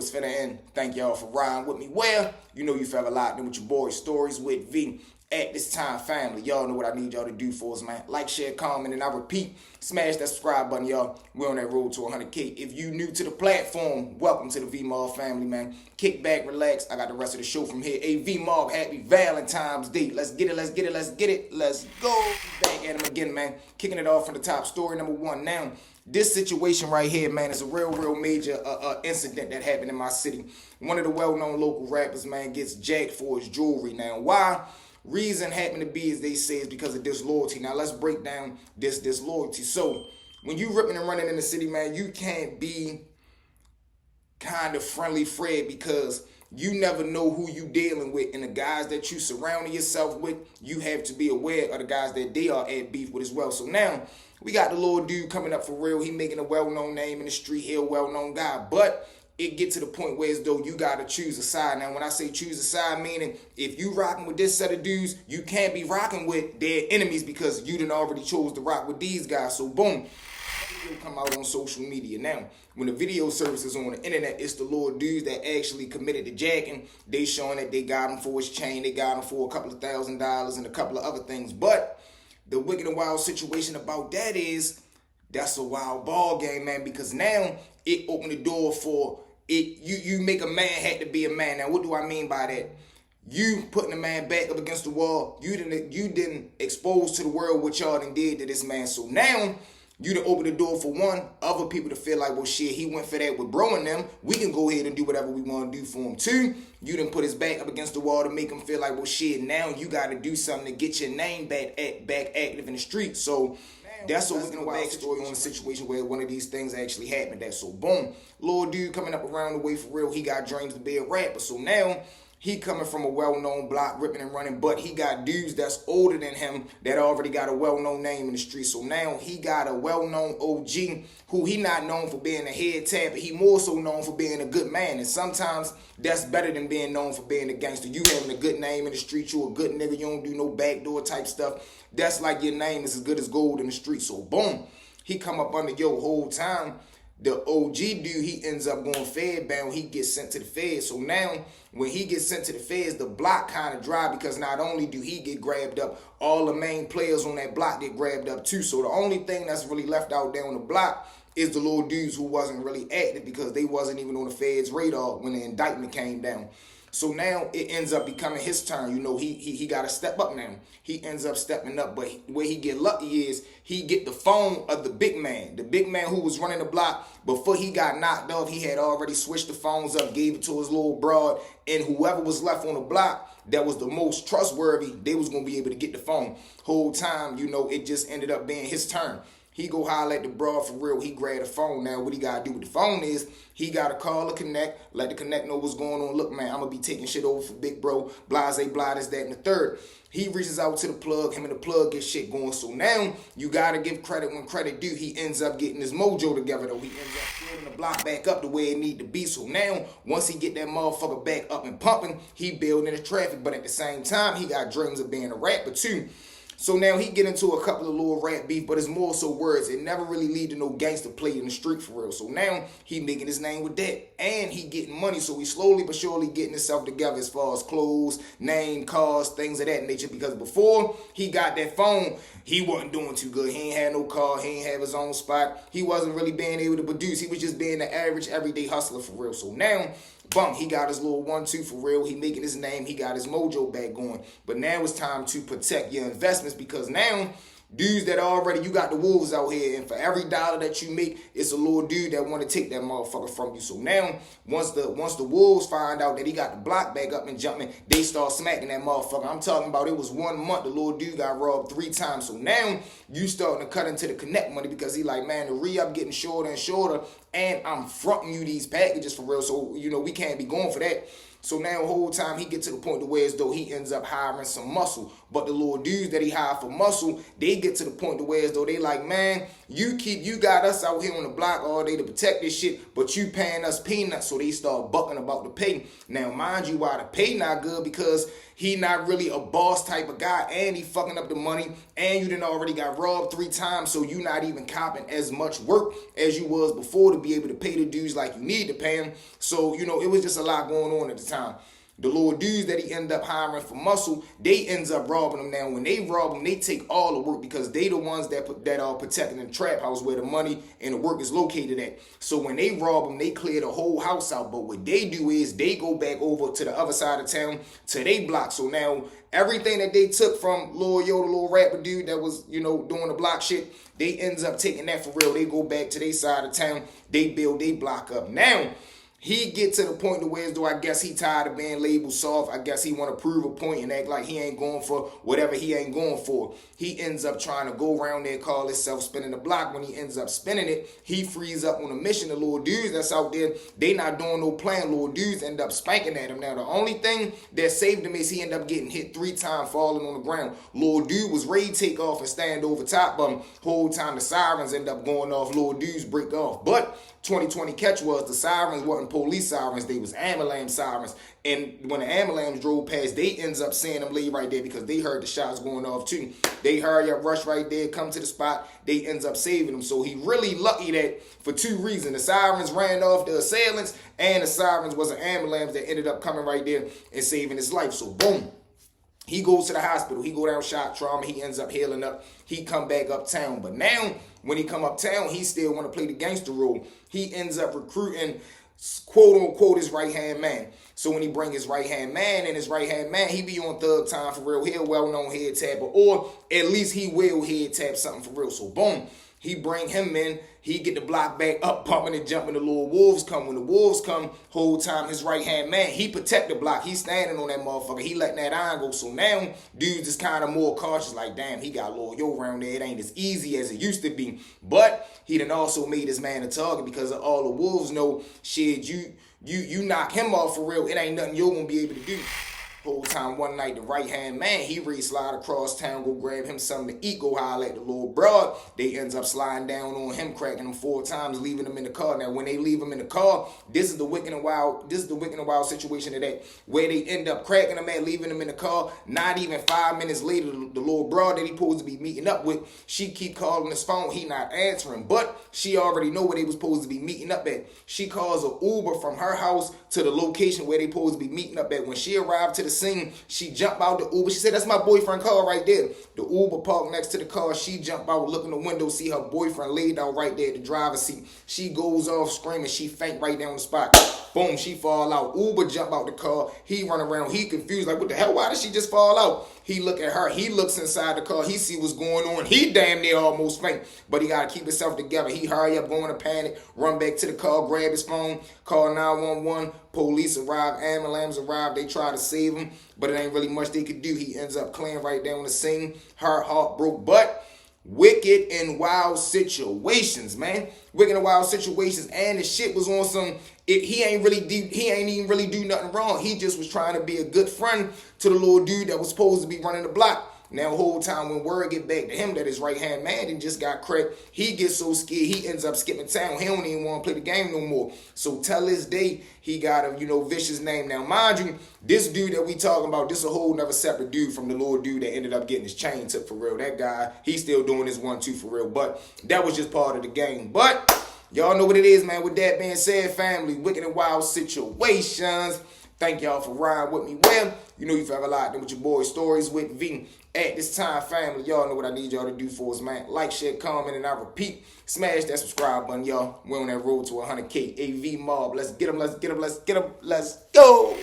is finna end. Thank y'all for riding with me. Well, you know you fell a lot in with your boy Stories with V. At this time, family, y'all know what I need y'all to do for us, man. Like, share, comment, and I repeat, smash that subscribe button, y'all. We're on that road to 100K. If you new to the platform, welcome to the V-Mob family, man. Kick back, relax. I got the rest of the show from here. Hey, V-Mob, happy Valentine's Day. Let's get it, let's get it, let's get it. Let's go. Back at him again, man. Kicking it off from the top. Story number one. Now, this situation right here, man, is a real major incident that happened in my city. One of the well-known local rappers, man, gets jacked for his jewelry. Now, why? Reason happened to be, as they say, is because of disloyalty. Now, let's break down this disloyalty. So, when you ripping and running in the city, man, you can't be kind of friendly Fred because you never know who you dealing with. And the guys that you surrounding yourself with, you have to be aware of the guys that they are at beef with as well. So now, we got the little dude coming up for real. He making a well-known name in the street. He a well-known guy. But it get to the point where as though you got to choose a side. Now, when I say choose a side, meaning if you rocking with this set of dudes, you can't be rocking with their enemies because you done already chose to rock with these guys. So, boom, video come out on social media. Now, when the video services on the internet, it's the little dudes that actually committed the jacking. They showing that they got him for his chain. They got him for a couple of $1,000s and a couple of other things. But the wicked and wild situation about that is that's a wild ball game, man, because now it opened the door for it. You make a man had to be a man. Now, what do I mean by that? You putting the man back up against the wall. You didn't expose to the world what y'all done did to this man. So now you done open the door for one, other people to feel like, well, shit, he went for that with bro and them. We can go ahead and do whatever we want to do for him. Two, you done put his back up against the wall to make him feel like, well, shit, now you got to do something to get your name back active in the street. So that's a wicked and wild story on a situation where one of these things actually happened. That so boom, little dude coming up around the way for real. He got dreams to be a rapper. So now he coming from a well-known block, ripping and running, but he got dudes that's older than him that already got a well-known name in the street. So now he got a well-known OG who he not known for being a head tapper. He more so known for being a good man. And sometimes that's better than being known for being a gangster. You having a good name in the street, you a good nigga, you don't do no backdoor type stuff. That's like your name is as good as gold in the street. So boom, he come up under your whole time. The OG dude, he ends up going fed bound. He gets sent to the feds. So now, when he gets sent to the feds, the block kind of dry because not only do he get grabbed up, all the main players on that block get grabbed up too. So the only thing that's really left out there on the block is the little dudes who wasn't really active because they wasn't even on the feds' radar when the indictment came down. So now it ends up becoming his turn. You know, he got to step up now. He ends up stepping up, but where he get lucky is he get the phone of the big man. The big man who was running the block. Before he got knocked off, he had already switched the phones up, gave it to his little broad, and whoever was left on the block that was the most trustworthy, they was going to be able to get the phone. Whole time, you know, it just ended up being his turn. He go holler at the broad for real. He grab the phone. Now, what he got to do with the phone is he got to call the connect, let the connect know what's going on. Look, man, I'm going to be taking shit over for big bro. Blase, blah, this, that, and the third. He reaches out to the plug. Him and the plug get shit going. So now you got to give credit when credit due. He ends up getting his mojo together, though. He ends up building the block back up the way it need to be. So now, once he get that motherfucker back up and pumping, he building the traffic. But at the same time, he got dreams of being a rapper, too. So now he get into a couple of little rap beef, but it's more so words. It never really lead to no gangster play in the street for real. So now he making his name with that. And he getting money. So he slowly but surely getting himself together as far as clothes, name, cars, things of that nature. Because before he got that phone, he wasn't doing too good. He ain't had no car. He ain't have his own spot. He wasn't really being able to produce. He was just being the average everyday hustler for real. So now, bum, he got his little 1-2 for real. He making his name. He got his mojo back going. But now it's time to protect your investments because now dudes that already, you got the wolves out here, and for every dollar that you make, it's a little dude that want to take that motherfucker from you. So now, once the wolves find out that he got the block back up and jumping, they start smacking that motherfucker. I'm talking about it was 1 month, the little dude got robbed 3 times. So now, you starting to cut into the connect money because he like, man, the re-up getting shorter and shorter, and I'm fronting you these packages for real, so, you know, we can't be going for that. So now the whole time he get to the point to where as though he ends up hiring some muscle. But the little dudes that he hired for muscle, they get to the point to where as though they like, man, you got us out here on the block all day to protect this shit, but you paying us peanuts. So they start bucking about the pay. Now, mind you, why the pay not good, because He not really a boss type of guy, and he fucking up the money, and you done already got robbed 3 times, so you not even copping as much work as you was before to be able to pay the dudes like you need to pay them. So, it was just a lot going on at the time. The little dudes that he ended up hiring for muscle, they ends up robbing them. Now, when they rob them, they take all the work because they the ones that are protecting the trap house where the money and the work is located at. So when they rob them, they clear the whole house out. But what they do is they go back over to the other side of town to their block. So now everything that they took from Lil Yo, the little rapper dude that was, doing the block shit, they ends up taking that for real. They go back to their side of town. They build their block up. Now, he get to the point to where I guess he tired of being labeled soft. I guess he want to prove a point and act like he ain't going for whatever he ain't going for. He ends up trying to go around there and call himself spinning the block. When he ends up spinning it, he frees up on a mission. The little dudes that's out there, they not doing no plan. Little dudes end up spanking at him. Now, the only thing that saved him is he ended up getting hit 3 times, falling on the ground. Little dude was ready to take off and stand over top of him. Whole time the sirens end up going off. Little dudes break off. But 2020 catch was the sirens wasn't police sirens, they was ambulance sirens. And when the ambulance drove past, they ends up seeing them lay right there because they heard the shots going off too. They hurry up, rush right there, come to the spot. They ends up saving them. So he really lucky that for 2 reasons. The sirens ran off the assailants, and the sirens was an ambulance that ended up coming right there and saving his life. So boom. He goes to the hospital. He go down shock trauma. He ends up healing up. He come back uptown. But now, when he come uptown, he still want to play the gangster role. He ends up recruiting, quote-unquote, his right-hand man. So when he bring his right-hand man, and his right-hand man, he be on thug time for real. He a well-known head tapper. Or at least he will head tap something for real. So boom. He bring him in. He get the block back up, pumping and jumping. The little wolves come. When the wolves come, whole time his right-hand man, he protect the block. He standing on that motherfucker. He letting that iron go. So now, dudes is kind of more cautious. Like, damn, he got Lil Yo around there. It ain't as easy as it used to be. But he done also made his man a target because of all the wolves know, shit, you knock him off for real, it ain't nothing you gonna be able to do. Whole time one night, the right-hand man, he slide across town, go grab him something to eat, go holler at the little broad. They ends up sliding down on him, cracking him 4 times, leaving him in the car. Now, when they leave him in the car, this is the wicked and wild situation of that, where they end up cracking him at, leaving him in the car. Not even 5 minutes later, the little broad that he supposed to be meeting up with, she keep calling his phone, he not answering, but she already know where they was supposed to be meeting up at. She calls an Uber from her house to the location where they supposed to be meeting up at. When she arrived to the scene, she jumped out the Uber. She said, that's my boyfriend's car right there. The Uber parked next to the car. She jumped out, look in the window, see her boyfriend laid out right there at the driver's seat. She goes off screaming. She faint right down the spot. Boom, she fall out. Uber jump out the car. He run around. He confused, like, what the hell? Why did she just fall out? He look at her. He looks inside the car. He see what's going on. He damn near almost faint, but he got to keep himself together. He hurry up, go in a panic, run back to the car, grab his phone, call 911. Police arrive, ambulance arrive. They try to save him, but it ain't really much they could do. He ends up clean right down the scene. Her heart broke, but wicked and wild situations, man. Wicked and wild situations, and the shit was on some. He ain't even really do nothing wrong. He just was trying to be a good friend to the little dude that was supposed to be running the block. Now, the whole time when word get back to him that his right-hand man done just got cracked, he gets so scared, he ends up skipping town. He don't even want to play the game no more. So, till this day, he got a, vicious name. Now, mind you, this dude that we talking about, this a whole nother separate dude from the little dude that ended up getting his chain took for real. That guy, he's still doing his 1-2 for real. But that was just part of the game. But y'all know what it is, man. With that being said, family, wicked and wild situations. Thank y'all for riding with me. Well, you forever locked in with your boy Stories with V. At this time, family, y'all know what I need y'all to do for us, man. Like, share, comment, and I repeat, smash that subscribe button, y'all. We're on that road to 100K AV mob. Let's get them, let's get them, let's get them, let's go.